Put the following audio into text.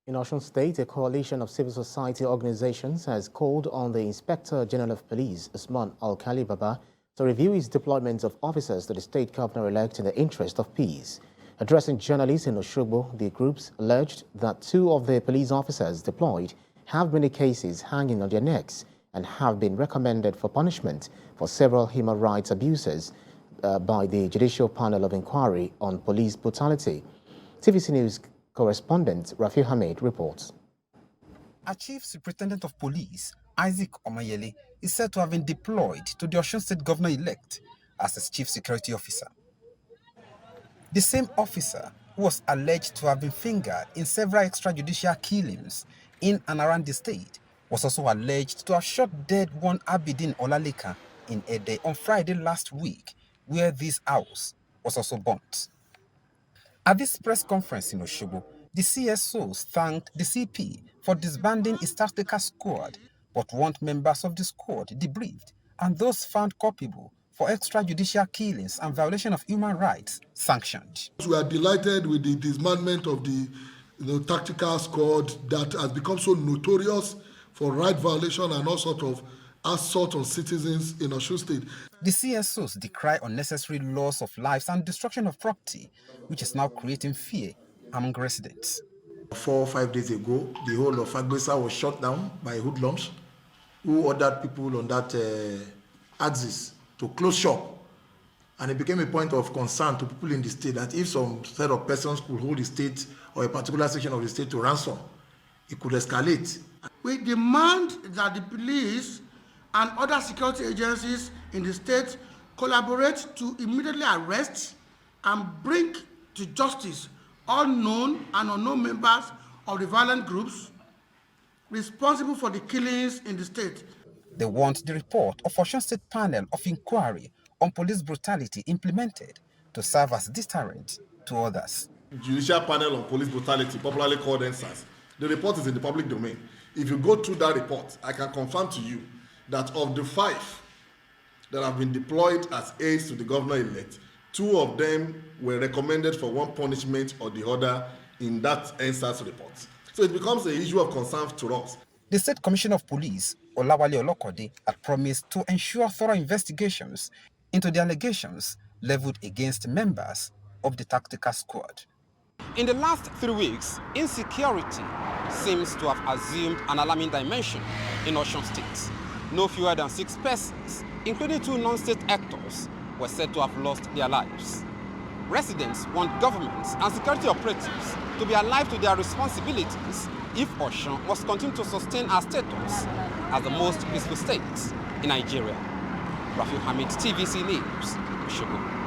In Osun State, a coalition of civil society organizations has called on the Inspector General of Police, Usman Alkali Baba, to review his deployment of officers to the state governor-elect in the interest of peace. Addressing journalists in Osogbo, the groups alleged that two of the police officers deployed have many cases hanging on their necks and have been recommended for punishment for several human rights abuses by the Judicial Panel of Inquiry on Police Brutality. TVC News correspondent Rafi Hamid reports. A Chief Superintendent of Police, Isaac Omayele, is said to have been deployed to the Osun State Governor-elect as his Chief Security Officer. The same officer who was alleged to have been fingered in several extrajudicial killings in and around the state was also alleged to have shot dead one Abidin Olaleka in Ede on Friday last week, where this house was also burnt. At this press conference in Osogbo, the CSOs thanked the CP for disbanding his tactical squad, but want members of the squad debriefed and those found culpable for extrajudicial killings and violation of human rights sanctioned. We are delighted with the disbandment of the tactical squad that has become so notorious for right violation and all sorts of assault on citizens in Osun State. The CSOs decry unnecessary loss of lives and destruction of property, which is now creating fear among residents. 4 or 5 days ago, the whole of Agbesa was shut down by hoodlums who ordered people on that axis to close shop. And it became a point of concern to people in the state that if some set of persons could hold the state or a particular section of the state to ransom, it could escalate. We demand that the police and other security agencies in the state collaborate to immediately arrest and bring to justice all known and unknown members of the violent groups responsible for the killings in the state. They want the report of Osun State Panel of Inquiry on Police Brutality implemented to serve as deterrent to others. Judicial Panel on Police Brutality, popularly called NSAS. The report is in the public domain. If you go through that report, I can confirm to you that of the 5 that have been deployed as aides to the governor-elect, 2 of them were recommended for one punishment or the other in that NSAS report. So it becomes an issue of concern to us. The State Commissioner of Police, Olawale Olokode, had promised to ensure thorough investigations into the allegations leveled against members of the tactical squad. In the last 3 weeks, insecurity seems to have assumed an alarming dimension in Osun State. No fewer than 6 persons, including 2 non-state actors, were said to have lost their lives. Residents want governments and security operatives to be alive to their responsibilities if Osun must continue to sustain our status as the most peaceful state in Nigeria. Rafi Hamid, TVC News, Osogbo.